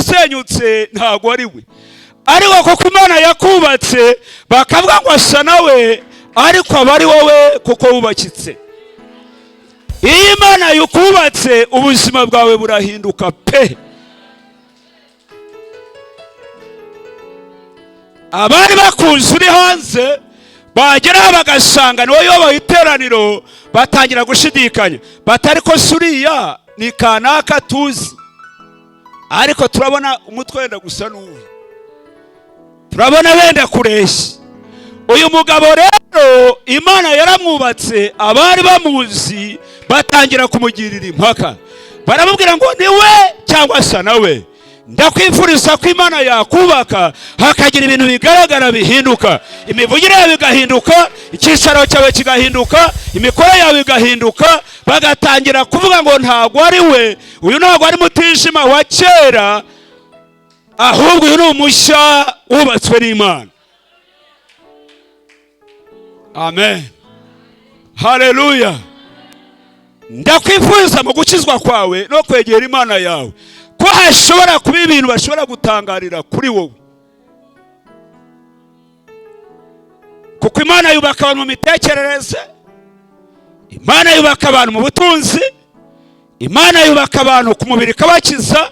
wasenyutse ntabwo ari we, ariko kuko Imana yakubatse bakavuga ngo asa nawe, ariko aba ari wowe kuko wubakitse. Iyo Imana yukubatse ubuzima bwawe burahinduka pe. Abari bakuzi uri hanze bageraho bagasanga ni wowe uyoboye iteraniro, batangira gushidikanya batari ko suriya ni kanaka tuzi, ariko turabona umutwe wenda gusa n'uwe, turabona wenda kureshya. Uyu mugabo rero Imana yaramwubatse, abari bamuzi batangira kumugirira impaka, baramubwira ngo ni we cyangwa asa nawe. Ndakwifuriza ko Imana yakubaka hakagira ibintu bigaragara bihinduka, imivugire yawe igahinduka, icyicaro cyawe kigahinduka, imikoro yawe igahinduka, bagatangira kuvuga ngo ntabwo ari we, uyu ntabwo ari mutijima wa kera, ahubwo uyu ni umushya wubatswe n'Imana. Amen, haleluya. Ndakwifuriza mu gukizwa kwawe no kwegera Imana yawe ko hashobora kuba ibintu bashobora gutangarira kuri wowe, kuko Imana yubaka abantu mu mitekerereze, Imana yubaka abantu mu butunzi, Imana yubaka abantu ku mubiri ikabakiza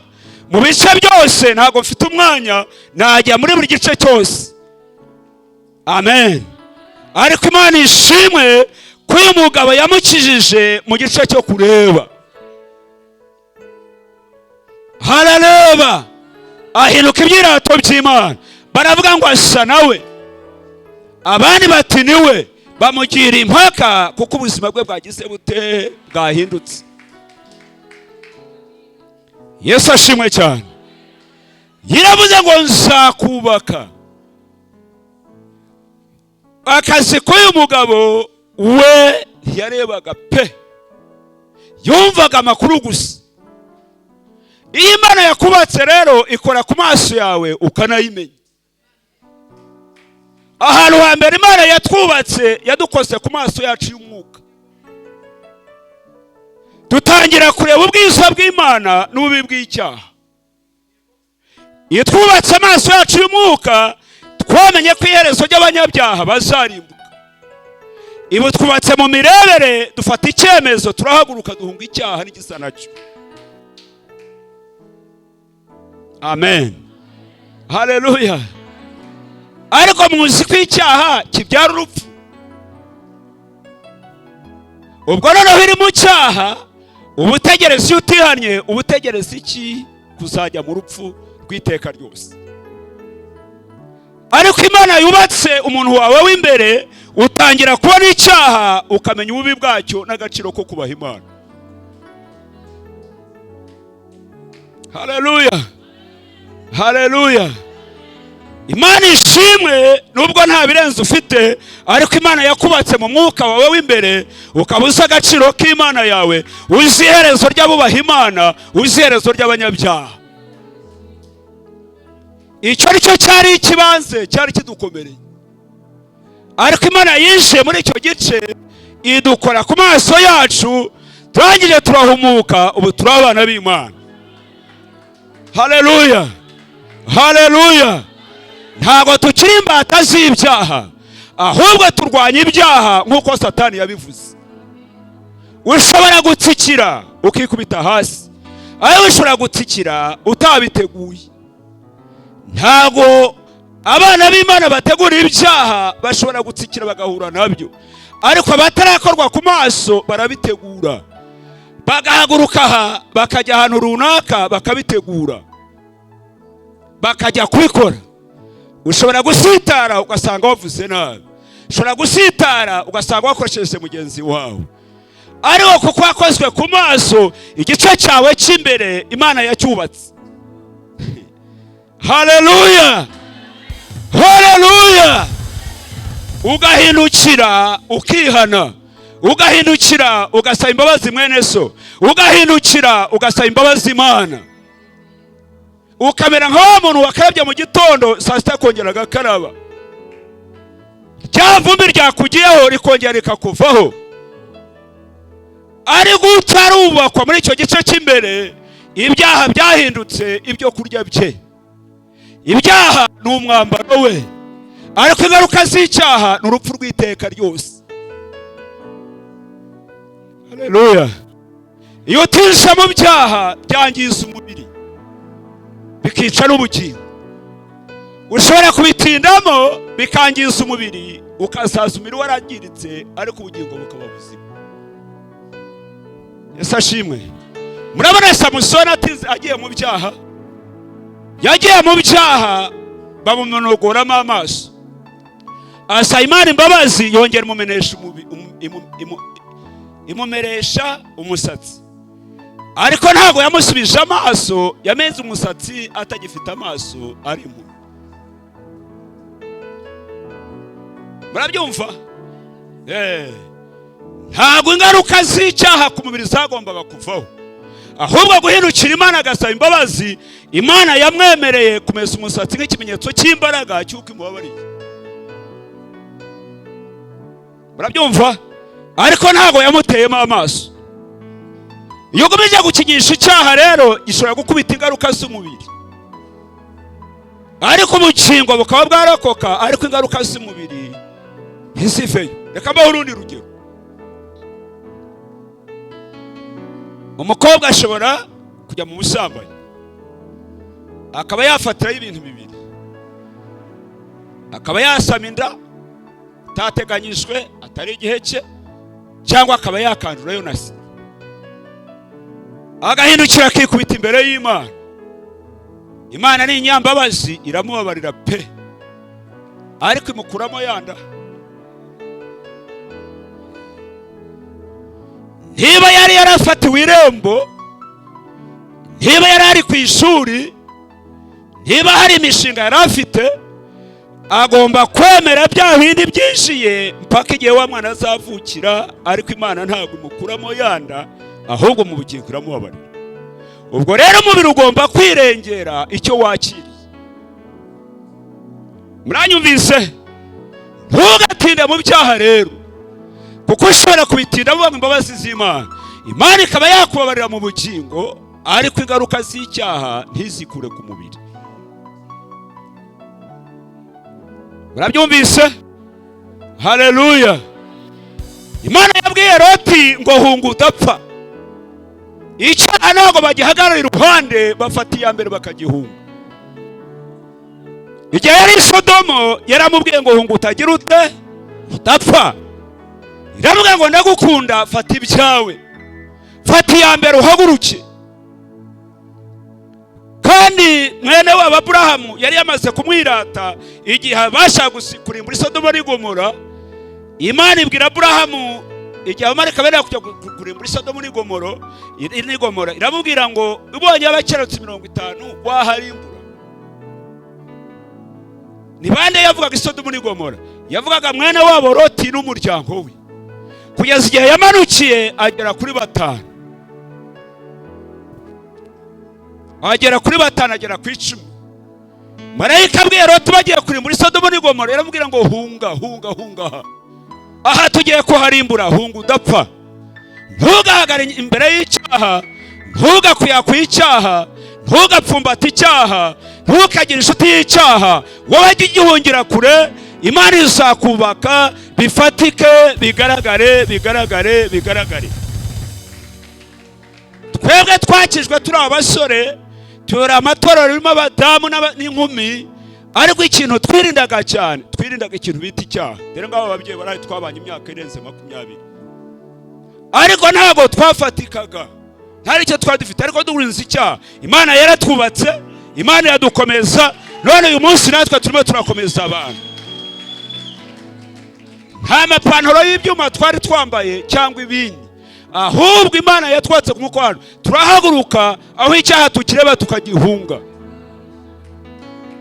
mu bice byose. Ntabwo mfite umwanya najya muri buri gice cyose, amen. Ariko Imana ishimwe ko uyu mugabo yamukijije mu gice cyo kureba, harareba ahinduka ibyirato by'Imana, baravuga ngo asa nawe, abandi bati niwe, bamugira impaka kuko ubuzima bwe bwagize bute, bwahindutse. Yesu ashimwe cyane. Yiravuze ngo nzakubaka. Akazi k'uyu mugabo we yarebaga pe, yumvaga amakuru gusa. Iyo Imana yakubatse rero ikora ku maso yawe ukanayimenya. Ahantu hambere Imana yatwubatse yadukoze ku maso yacu y'umwuka, dutangira kureba ubwiza bw'Imana n'ububi bw'icyaha. Iyo twubatse amaso yacu y'umwuka twamenye ko iherezo ry'abanyabyaha bazarimbuka. Ibo twubatse mu mirebere dufata icyemezo, turahaguruka duhunga icyaha n'igisa nacyo. Amen, haleluya. Ariko muzi ko icyaha kibyara urupfu. Ubwo noneho iri mu cyaha, ubutegereza iyo utihanye, ubutegereza iki? Kuzajya mu rupfu rw'iteka ryose. Ariko Imana yubatse umuntu wawe w'imbere, utangira kubona icyaha ukamenya ububi bwacyo n'agaciro ko kubaha Imana. Haleluya, haleluya. Imana ishimwe nubwo nta birenze ufite, ariko Imana yakubatse mu mwuka wawe w'imbere, ukaba uzi agaciro k'Imana yawe, uzi iherezo ry'abubaha Imana, uzi iherezo ry'abanyabyaha. Icyo ari cyo cyari ikibanze cyari kidukomereye, ariko Imana yinjiye muri icyo gice idukora ku maso yacu, turangije turahumuka, ubu turi abana b'Imana. Haleluya, haleluya. Ntabwo tukiri imbata z'ibyaha, ahubwo turwanya ibyaha nk'uko Satani yabivuze. Ushobora gutsikira ukikubita hasi, aho ushobora gutsikira utabiteguye. Ntabwo abana b'Imana bategura ibyaha bashobora gutsikira bagahura nabyo, ariko abatarakorwa ku maso barabitegura, bagahaguruka aha bakajya ahantu runaka bakabitegura, bakajya kubikora. Ushobora gusitara ugasanga wavuze nabi, ushobora gusitara ugasanga wakoresheje mugenzi wawe, ariko kuko wakozwe ku maso, igice cyawe cy'imbere Imana yacyubatse. Haleluya, haleluya. Ugahindukira ukihana, ugahindukira ugasaba imbabazi mwene so, ugahindukira ugasaba imbabazi Imana, ukamera nka wa muntu wakarabye mu gitondo saa sita kongera agakaraba, rya vumbi ryakugiyeho rikongera rikakuvaho. Ariko utarubakwa muri icyo gice cy'imbere, ibyaha byahindutse ibyo kurya bye. Ibyaha ni umwambaro we, ariko ingaruka z'icyaha ni urupfu rw'iteka ryose. Haleluya. Iyo utisha mu byaha byangiza umubiri bikica n'ubugingo. Ushobora kubitindamo bikangiza umubiri, ukasaza umubiri warangiritse, ariko ubugingo bukaba buzima. Yesu ashimwe. Murabona Samusoni agiye mu byaha, yagiye mu byaha bamumonogoramo amaso, asaba Imana imbabazi, yongera imumeresha umusatsi, ariko ntabwo yamusubije amaso, yamenze umusatsi atagifite amaso arimo. Murabyumva? Ntabwo ingaruka z'icyaha ku mubiri zagombaga kuvaho, ahubwo guhindukira Imana agasaba imbabazi. Imana yamwemereye kumesa umusatsi nk'ikimenyetso cy'imbaraga cy'uko imubabariye. Murabyumva? Ariko ntabwo yamuteyemo amaso. Iyo ukomeje gukinisha icyaha rero gishobora gukubita ingaruka z'umubiri, ariko ubugingo bukaba bwarakoka, ariko ingaruka z'umubiri ntiziveyo. Reka mbaho urundi rugero. Umukobwa ashobora kujya mu busambanyi, akaba yafatirayo ibintu bibiri. Akaba yasama inda itateganyijwe, atari igihe cye, cyangwa akaba yakandurayo na sida, agahindukira akikubita imbere y'Imana. Imana ni inyambabazi, iramubabarira pe, ariko imukuramo yanda. Niba yari yarafatiwe irembo, niba yari ari ku ishuri, niba hari imishinga yari afite, agomba kwemera bya bindi byinjiye mpaka igihe wa mwana azavukira, ariko Imana ntabwo imukuramo yanda, ahubwo mu bugingo iramubabarira. Ubwo rero umubiri ugomba kwirengera icyo wakiriye. Muranyumvise? Ntugatinde mu byaha rero, kuko ushobora kubitinda vuba imbabazi z'Imana. Imana ikaba yakubabarira mu bugingo, ariko ingaruka z'icyaha ntizikure ku mubiri. Murabyumvise? Haleluya. Imana yabwiye Loti ngo hunga udapfa. Icyaha ntabwo bagihagarara iruhande, bafata iya mbere bakagihunga. Igihe yari Sodomo yaramubwiye ngo hunga utagira ute, udapfa. Iramubwiye ngo ndagukunda, fata ibyawe, fata iya mbere uhaguruke. Kandi mwene wabo Aburahamu yari yamaze kumwirata igihe abasha kurimbura Sodomo n'Igomora. Imana ibwira Aburahamu igihe abamarayika bari kujya kurimbura Sodomo n'Igomora, iramubwira ngo ubonye abakenyezi 50 waharimbura. Ni bande yavugaga Sodomo n'Igomora? Yavugaga mwene wabo Loti n'umuryango we, kugeza igihe yamanukiye agera kuri 5. Agera kuri 5, agera ku 10. Marayika abwiye Loti bagiye kurimbura Sodomo n'Igomora, yaramubwira ngo hunga. Aha tugiye kuharimbura, hunga udapfa. Ntugahagare imbere y'icyaha, ntugakuya ku icyaha, ntugapfumbata icyaha, ntukagire inshuti y'icyaha. Wowe jya igihungira kure, Imana izakubaka, bifatike, bigaragare. Twebwe twakijwe turi abasore, turi amatorero ririmo abadamu n'inkumi, ariko ikintu twirindaga cyane, twirindaga ikintu bita icyaha. Dore ngabo ababyeyi baraye twabanye imyaka irenze 20, ariko ntabwo twafatikaga, ntari icyo twari dufite, ariko duhurinze icyaha. Imana yaratwubatse, Imana yadukomeza, none uyu munsi natwe turimo turakomeza abantu. Nta mapantaro y'ibyuma twari twambaye cyangwa ibindi, ahubwo Imana yatwatse ku mukwano, turahaguruka aho icyaha tukireba tukagihunga.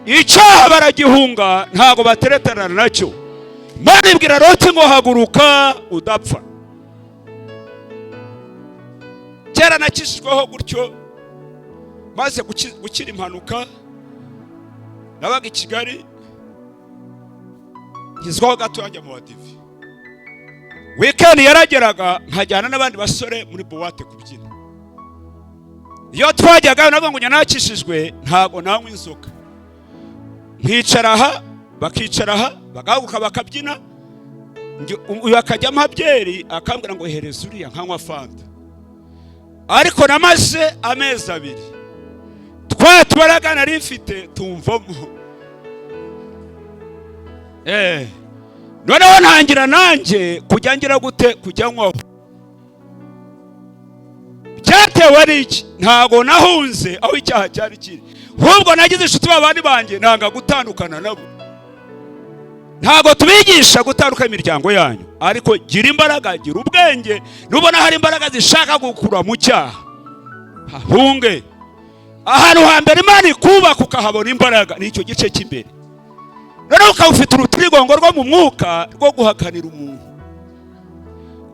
Icyaha baragihunga, ntago batereterana nacyo. Imana ibwira Loti ngo haguruka udapfa. Kera nakishijweho gutyo, maze gukira impanuka, nabaga i Kigali, ngizwaho gato yanjye mu badivi. Weekend yarageraga nkajyana n'abandi basore muri boîte kubyina. iyo twajyaga navuga ngo nyanakishijwe ntago nanywa inzoga, nkicara aha bakicara aha bagahaguruka bakabyina, uyu akajyamo byeri akambwira ngo hereza uriya nkanywa fanta. Ariko namaze amezi 2 twatubaraga nari mfite tumvamo. Noneho ntangira nanjye kujya ngira gute kujya nywaho. Byatewe n'iki? Ntago nahunze aho icyaha cyari kiri, ahubwo nagize inshuti babandi banjye nanga gutandukana nabo. Ntago tubigisha gutandukana imiryango yanyu, ariko gira imbaraga, gira ubwenge. Nubona hari imbaraga zishaka gukura mu cyaha, hahunge. Ahantu hambere Imana ikubaka ukahabona imbaraga nicyo gice cy'imbere. Noneho ukaba ufite urutirigongo rwo mu mwuka rwo guhakanira umuntu,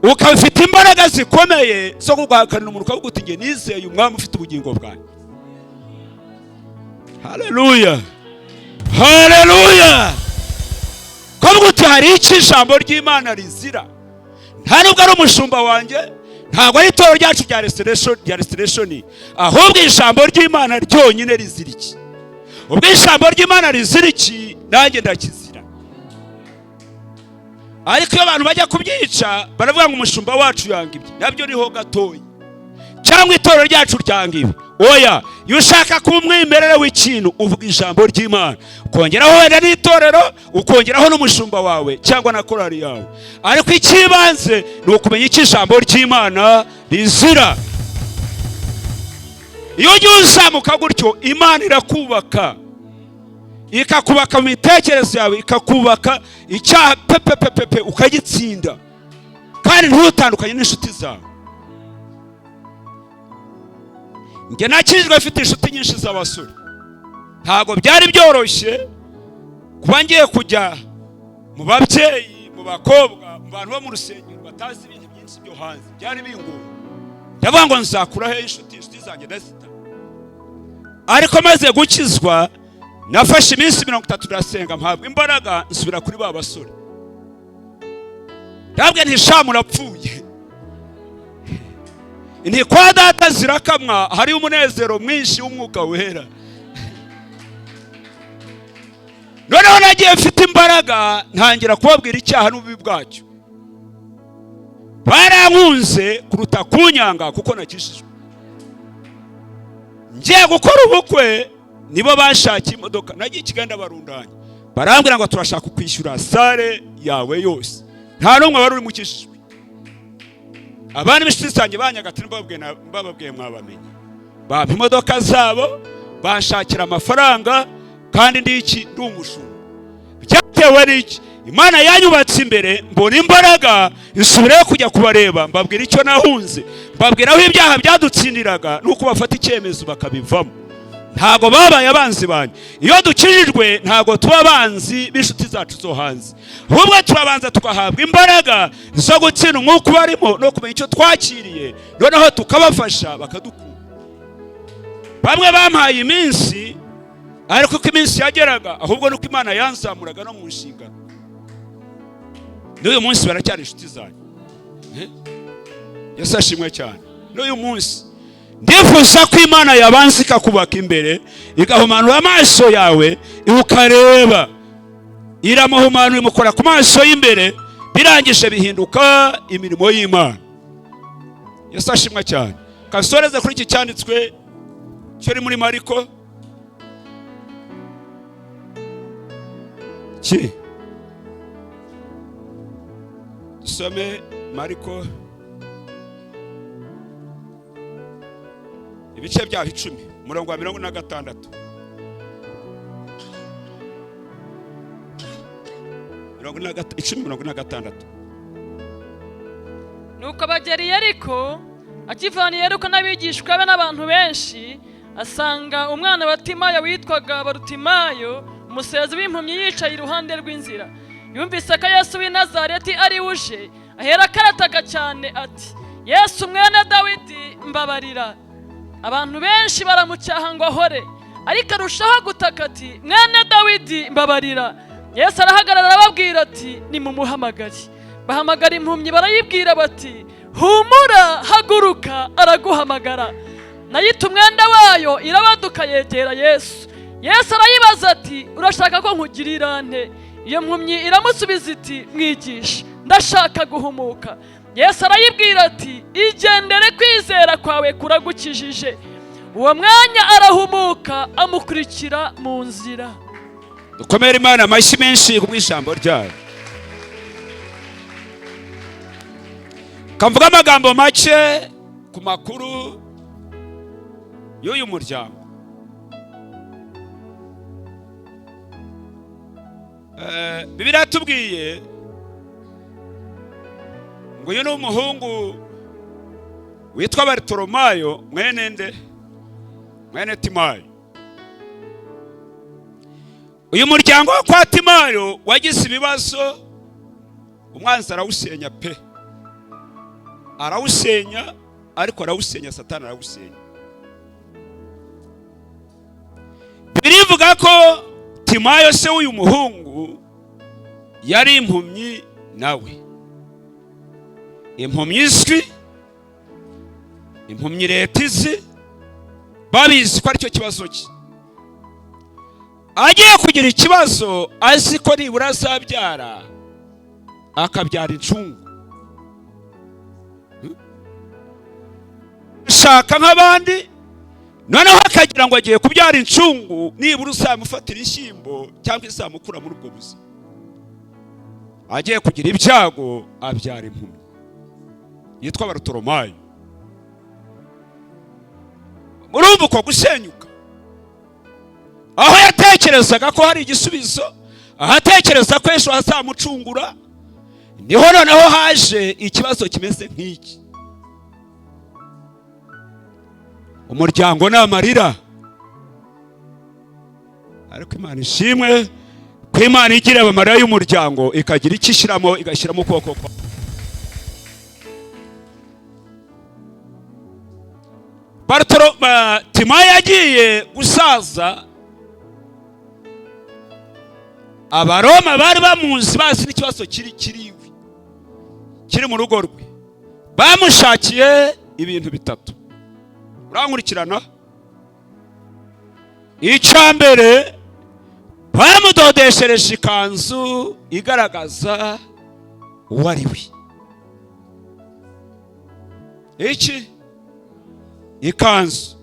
ukaba ufite imbaraga zikomeye zo guhakanira umuntu, ukavuga uti nge nizeye umwami ufite ubugingo bwanjye. Haleluya, haleluya. Kuvuga uti hari iki ijambo ry'Imana rizira. Nta nubwo ari umushumba wanjye, ntabwo ari itorero ryacu rya restoration, ahubwo ijambo ry'Imana ryonyine rizira iki. Ubwo ijambo ry'Imana rizira iki, nanjye ndakizira. Ariko iyo abantu bajya kubyica baravuga ngo umushumba wacu yanga ibyo, nabyo niho gatoya. Cyangwa itorero ryacu ryanga ibi. Oya, iyo ushaka kumwimerere w'ikintu uvuga ijambo ry'Imana, ukongeraho wenda n'itorero, ukongeraho n'umushumba wawe cyangwa na korari yawe. Ariko ikibanze ni ukumenya iki ijambo ry'Imana rizira. Iyo ugiye uzamuka gutyo, Imana irakubaka, ikakubaka mu mitekerereze yawe, ikakubaka icyaha pepe ukagitsinda, kandi ntutandukanye n'inshuti zawe. Nge nakijwe afite inshuti nyinshi z'abasore, ntago byari byoroshye kuba ngiye kujya mu babyeyi, mu bakobwa, mu bantu bo mu rusengero batazi ibintu byinshi byo hanze, byari bingoye. Ndavuga ngo nzakuraho inshuti zanjye ndazita. Ariko maze gukizwa, nafashe iminsi 30 ndasenga, mpabwa imbaraga, nsubira kuri ba basore. Ndabwe ntisha murapfuye, ni kwa data zirakamwa, hari umunezero mwinshi w'umwuka wera. Noneho nagiye mfite imbaraga, ntangira kubabwira icyaha n'ububi bwacyo. Barankunze kuruta kunyanga kuko nakishijwe. Ngiye gukora ubukwe, nibo bashakiye imodoka, nagiye Kiganda barundanye, barambwira ngo turashaka kwishyura sale yawe yose. Nta n'umwe wari uri mukishijwe. Abandi b'inshuti zanjye banyagatira mbababwiye mwabamenye. Bampa imodoka zabo, banshakira amafaranga, kandi ndi umushumba. Byatewe n'iki? Imana yanyubatse imbere, mbona imbaraga, isubireyo kujya kubareba, mbabwira icyo nahunze, mbabwira aho ibyaha byadutsindiraga, nuko bafata icyemezo bakabivamo. Ntago babaye abanzi banjye. Iyo dukijijwe ntago tuba abanzi b'inshuti zacu zo hanze, ahubwo turabanza tugahabwa imbaraga zo gutsinda umwuka barimo no kumenya icyo twakiriye, noneho tukabafasha bakadukunda. Bamwe bampaye iminsi, ariko ko iminsi yageraga, ahubwo nuko Imana yanzamuraga no mu nshingano. N'uyu munsi baracyari inshuti zanjye. Yesu ashimwe cyane. N'uyu munsi ndifuza ko Imana yabanza ikakubaka imbere, igahumanura amaso yawe, ukareba. Iramuhumanura, imukora ku maso y'imbere, birangije bihinduka imirimo y'Imana. Yesu ashimwe cyane. Kasoreze kuri iki cyanditswe cyo muri Mariko Some Mariko ibice byaho 10 umurongo wa 56. Nuko bagera i Yeriko, akivana i Yeriko n'abigishwa be n'abantu benshi, asanga umwana wa Timayo witwaga Barutimayo, umusezi w'impumyi, yicaye iruhande rw'inzira. Yumvise ko Yesu w'i Nazareti ari uje, ahera karataka cyane ati, Yesu mwene Dawidi, mbabarira. Abantu benshi baramucyaha ngo ahore, ariko arushaho gutaka ati, mwene Dawidi, mbabarira. Yesu arahagarara arababwira ati, nimumuhamagare. Bahamagara impumyi, barayibwira bati, humura, haguruka, araguhamagara. nayo ita umwenda wayo irabaduka yegera Yesu. Yesu arayibaza ati urashaka ko nkugirira nte? Iyo mpumyi iramusubiza iti mwigisha, ndashaka guhumuka. Yesu arayibwira ati igendere, kwizera kwawe kuragukijije. Uwo mwanya arahumuka amukurikira mu nzira. Dukomere Imana amashyi menshi ku bw'ijambo ryayo. Kamvuga amagambo make ku makuru y'uyu muryango. Bibiliya tubwiye ngo uyu ni umuhungu witwa Barutolomayo mwene nde? Mwene Timayo. Uyu muryango wo kwa Timayo wagize ibibazo, umwanzi arawusenya pe. Arawusenya, ariko arawusenya Satani arawusenya. Bibiliya ivuga ko Timayo se w'uyu muhungu yari impumyi nawe. Impumyi izwi, impumyi leta izi, babizi ko aricyo kibazo cye. Agiye kugira ikibazo azi ko nibura azabyara akabyara incungu. Shaka nk'abandi, noneho akagira ngo agiye kubyara incungu, nibura uzamufatira inshyimbo cyangwa izamukura muri ubwo buzima. Agiye kugira ibyago abyara impumyi yitwa Barutolomayo. Murumva uko gusenyuka. Aho yatekerezaga ko hari igisubizo, aho atekereza ko ejo hazamucungura, niho noneho haje ikibazo kimeze nk'iki. Umuryango ni amarira, ariko Imana ishimwe ko Imana igira amarira y'umuryango ikagira icyo ishyiramo, igashyiramo ukuboko kwa. Timayo yagiye gusaza, Abaroma bari bamuzi, bazi n'ikibazo kiri mu rugo rwe. Bamushakiye ibintu bitatu. Urankurikirana? Icya mbere, bamudodeshereje ikanzu igaragaza uwo ari we. Iki? Ikanzu.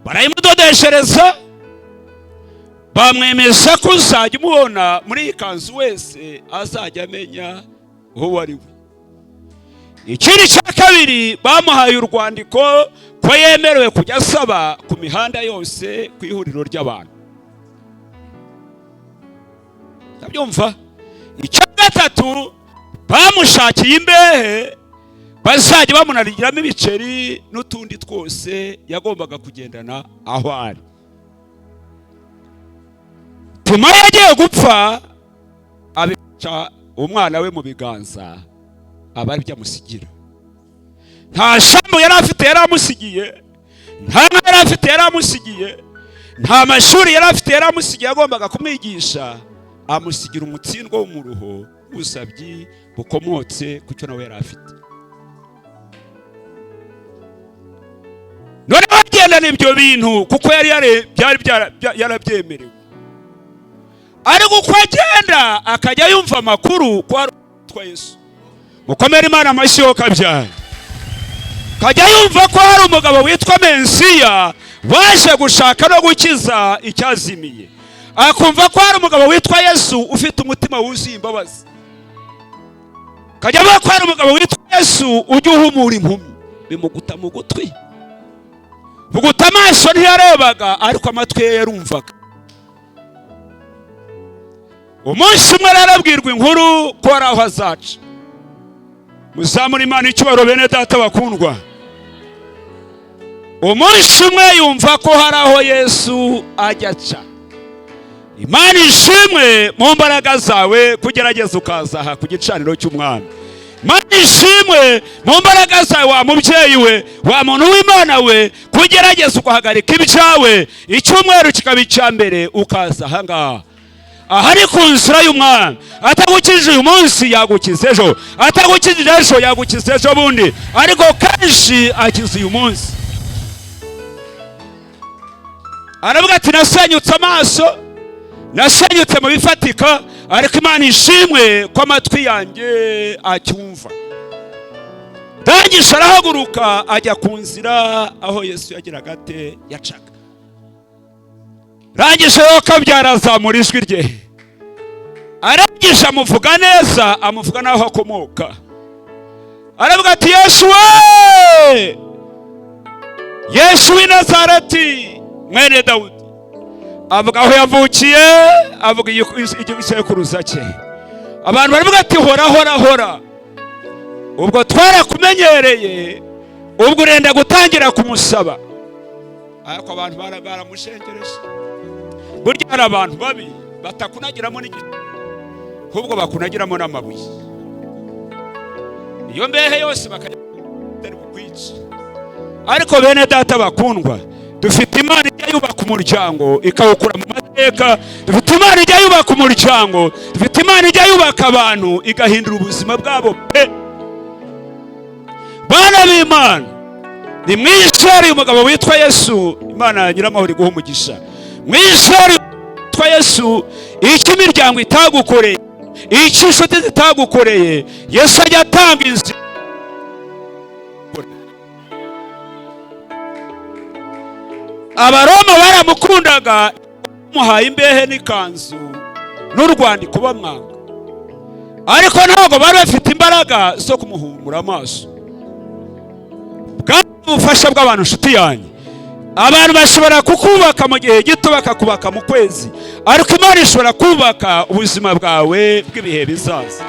Barayimudodeshereza, bamwemeza ko uzajya umubona muri iyi kanzu wese azajya amenya uwo ari we. Ikindi cya kabiri, bamuhaye urwandiko ko yemerewe kujya asaba ku mihanda yose ku ihuriro ry'abantu. Ndabyumva? Icya gatatu, bamushakiye imbehe bazajya bamunarigiramo ibiceri n'utundi twose yagombaga kugendana aho ari. Timayo yagiye gupfa, abica umwana we mu biganza, aba ari byo amusigira. Nta shambo yari afite yari amusigiye, nta nka yari afite yari amusigiye, nta mashuri yari afite yari amusigiye agombaga kumwigisha, amusigira umutsindwa w'umuruho w'ubusabyi bukomotse ku cyo nawe yari afite. None bagendana ibyo bintu kuko byari yarabyemerewe. Ariko uko agenda akajya yumva amakuru ko ari utwa Yesu. Mukomere Imana amashyi yo kabyara. Kajya yumva ko hari umugabo witwa Mensiya waje gushaka no gukiza icyazimiye. Akumva ko hari umugabo witwa Yesu ufite umutima wuzuye imbabazi. Kajya yumva ko hari umugabo witwa Yesu ujya uhumura impumyi, bimuguta mu gutwi. Buguta amaso ntiyarebaga, ariko amatwi ye yarumvaga. Umunsi umwe arabwirwa inkuru ko ari aho azaca. Muzamure Imana icyubahiro bene data bakundwa. Umunsi umwe yumva ko hari aho Yesu ajya aca. Imana ishimwe mu mbaraga zawe kugerageza ukaza aha ku gicaniro cy'umwami. Imana ishimwe mu mbaraga zawe wa mubyeyi we, wa muntu w'Imana we, kugerageza ukahagarika ibyawe, icyumweru kikaba icya mbere ukaza aha ngaha. ahari ku nzira y'umwami. Atagukijije uyu munsi yagukiza ejo, atagukijije ejo yagukiza ejo bundi, ariko kenshi akiza uyu munsi. Aravuga ati nasenyutse amaso, nasenyutse mu bifatika, ariko Imana ishimwe ko amatwi yanjye acyumva. Ndangije arahaguruka ajya ku nzira aho Yesu yagiraga ate yacaga. Rangije yo kabyara azamura ijwi rye, arangije amuvuga neza, amuvuga naho akomoka. Aravuga ati Yesu we, Yesu w'i Nazareti mwene Dawudi. Avuga aho yavukiye, avuga igisekuruza cye. Abantu baravuga ati hora hora hora, ubwo twarakumenyereye, ubwo urenda gutangira kumusaba. Ariko abantu baramushengereje. Burya hari abantu babi batakunagiramo n'igiti, ahubwo bakunagiramo n'amabuye. Iyo mbehe yose bakajya kukwica. Ariko bene data bakundwa, dufite Imana ijya yubaka umuryango ikawukura mu mateka. Dufite Imana ijya yubaka umuryango, dufite Imana ijya yubaka abantu igahindura ubuzima bwabo pe. Bana b'Imana, ni mwishari umugabo witwa Yesu, Imana nyiramahoro iguha umugisha. Mwishari witwa Yesu, icyo imiryango itagukoreye, icyo inshuti zitagukoreye, Yesu ajya atanga inzira. Abaroma baramukundaga, bamuhaye imbehe n'ikanzu n'urwandiko bamwanga, ariko ntabwo bari bafite imbaraga zo kumuhumura amaso. Bwa ubufasha bw'abantu nshuti yanjye, abantu bashobora kukubaka mu gihe gito bakakubaka mu kwezi, ariko Imana ishobora kubaka ubuzima bwawe bw'ibihe bizaza.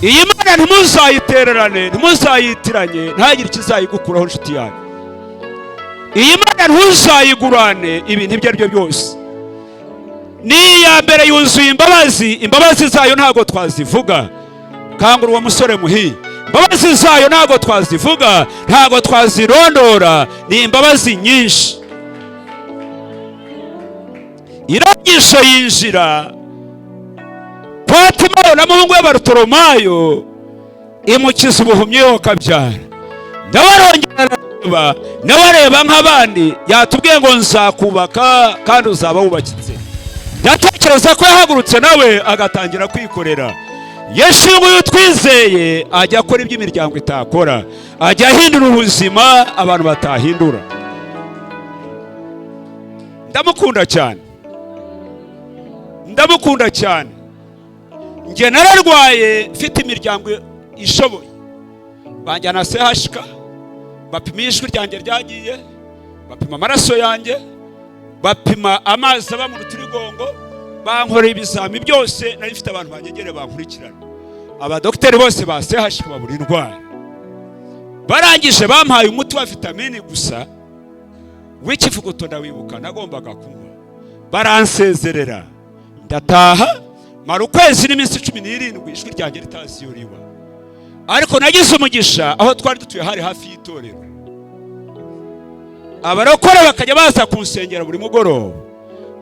Iyi Mana ntimuzayitererane, ntimuzayitiranye, ntagire ikizayigukuraho nshuti yanjye. Iyi Mana ntuzayigurane ibintu ibyo ari byo byose. Ni iya mbere yuzuye imbabazi, imbabazi zayo ntabwo twazivuga. Kangura uwo musore muhi, imbabazi zayo ntabwo twazivuga, ntabwo twazirondora, ni imbabazi nyinshi. Irangisho yinjira kwa Timayo na muhungu we Barutolomayo, imukiza ubuhumyi yo kabyara. Ndabarongera nabareba nk'abandi, yatubwiye ngo nzakubaka kandi uzaba wubakitse. Ndatekereza ko yahagurutse nawe agatangira kwikorera. Yesu nguyu twizeye ajya akora ibyo imiryango itakora, ajya ahindura ubuzima abantu batahindura. Ndamukunda cyane, ndamukunda cyane. Nge nararwaye mfite imiryango ishoboye, banjyana CHK, bapima ijwi ryanjye ryagiye, bapima amaraso yanjye, bapima amazi aba mu rutirigongo, bankoreye ibizami byose. Nari mfite abantu banyegereye bankurikirana, abadokiteri bose ba CHK babura indwara. Barangije bampaye umuti wa vitamini gusa w'ikivuguto, ndawibuka nagombaga kunywa. Baransezerera, ndataha, mara ukwezi n'iminsi 17 ijwi ryanjye ritaziyuriwa. Ariko nagize umugisha, aho twari dutuye hari hafi y'itorero. Abarokore bakajya baza kunsengera buri mugoroba.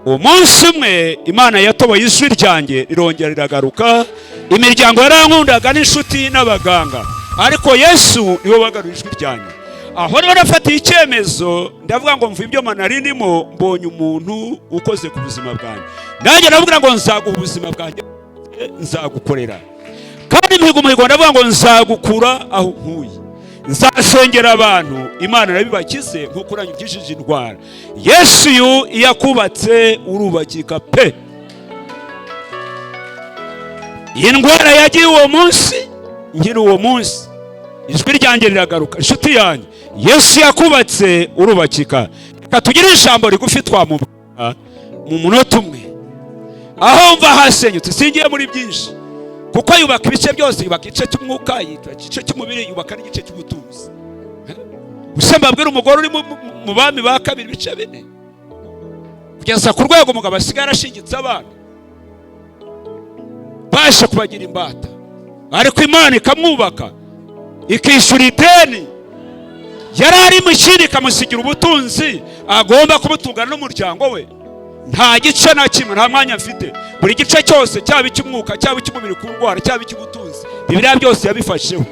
Umunsi umwe Imana yatoboye ijwi ryanjye rirongera riragaruka. Imiryango yarankundaga n'inshuti n'abaganga, ariko Yesu niwe wagaruye ijwi ryanjye. Aho niho nafatiye icyemezo, ndavuga ngo mvuye ibyo nari ndimo, mbonye umuntu ukoze ku buzima bwanjye. Nanjye ndavuga ngo nzaguha ubuzima bwanjye, nzagukorera. Kandi imihigo umuhigo ndavuga ngo nzagukura aho nkuye, nzasengera abantu Imana nabibakize nkuko uranyukishije indwara. Yesu iyo akubatse urubakika pe. Iyi ndwara yagiye uwo munsi, ngira uwo munsi ijwi ryanjye riragaruka. Inshuti yanjye, Yesu yakubatse urubakika. Reka tugire ijambo rigufi twamubwira mu munota umwe. Aho mva hasenyutse, singiye muri byinshi, kuko yubaka ibice byose. Yubaka igice cy'umwuka, yubaka igice cy'umubiri, yubaka n'igice cy'ubutunzi. Usemba bwira umugore uri mu bami ba kabiri bice 4, kugeza ku rwego umugabo asigara ashingitse abana basha kubagira imbata, ariko Imana ikamwubaka ikishyura ideni. Yari ari mu kindi ikamusigira ubutunzi agomba kubutungana n'umuryango we. nta gice na kimwe, nta mwanya mfite. Buri gice cyose, cyaba icy'umwuka, cyaba icy'umubiri ku ndwara, cyaba icy'ubutunzi, Bibiliya byose yabifasheho.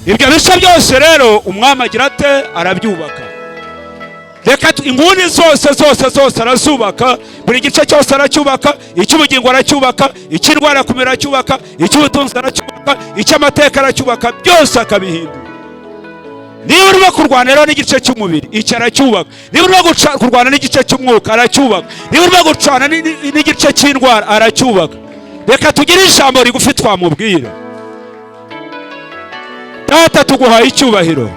Ibyo bice byose rero umwami agira ate? Arabyubaka. Reka inguni zose arazubaka, buri gice cyose aracyubaka, icy'ubugingo aracyubaka, icy'indwara kumera aracyubaka, icy'ubutunzi aracyubaka, icy'amateka aracyubaka, byose akabihindura. Niba urimo kurwana rero n'igice cy'umubiri, icyo aracyubaka. Niba urimo kurwana n'igice cy'umwuka, aracyubaka. Niba urimo gucana n'igice cy'indwara, aracyubaka. Reka tugire ijambo rigufi twamubwira. Data, tuguhaye icyubahiro,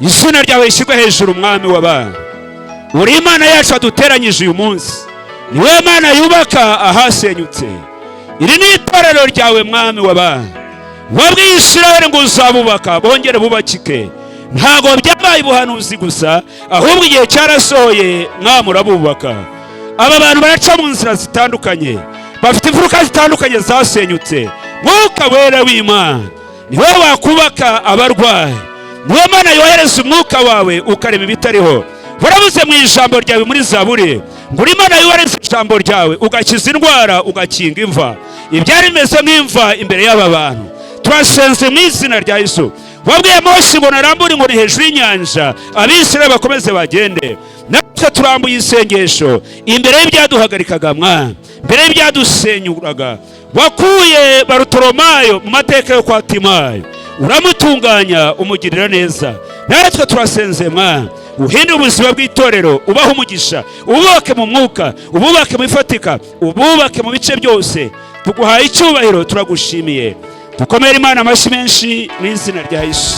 izina ryawe rishyirwe hejuru, mwami w'abana. Uri Imana yacu waduteranyije uyu munsi, niwe Mana yubaka ahasenyutse. Iri ni itorero ryawe, mwami w'abana. Wabwiye Isirayeli ngo uzabubaka bongere bubakike. Ntago byabaye ubuhanuzi gusa, ahubwo igihe cyarasohoye, mwami urabubaka. Aba bantu baraca mu nzira zitandukanye, bafite imfuruka zitandukanye zasenyutse. Mwuka wera w'Imana, niwe wakubaka abarwayi, niwe Mana yohereza umwuka wawe ukarema ibitariho. Waravuze mu ijambo ryawe muri Zaburi ngo uri Imana yohereza ijambo ryawe ugakiza indwara, ugakinga imva. Ibyari bimeze nk'imva imbere y'aba bantu, turasenze mu izina rya Yesu. Wabwiye Mose ngo narambure inkoni hejuru y'inyanja, Abisirayeli bakomeze bagende. Natwe turambuye isengesho imbere y'ibyaduhagarikaga, Mwana, imbere y'ibyadusenyuraga. Wakuye Barutolomayo mu mateka yo kwa Timayo, uramutunganya, umugirira neza. Natwe turasenze, Mwana, uhindure ubuzima bw'itorero, ubahe umugisha, ububake mu mwuka, ububake mu ifatika, ububake mu bice byose. Tuguhaye icyubahiro, turagushimiye. Dukomere Imana amashyi menshi mu izina rya Yesu.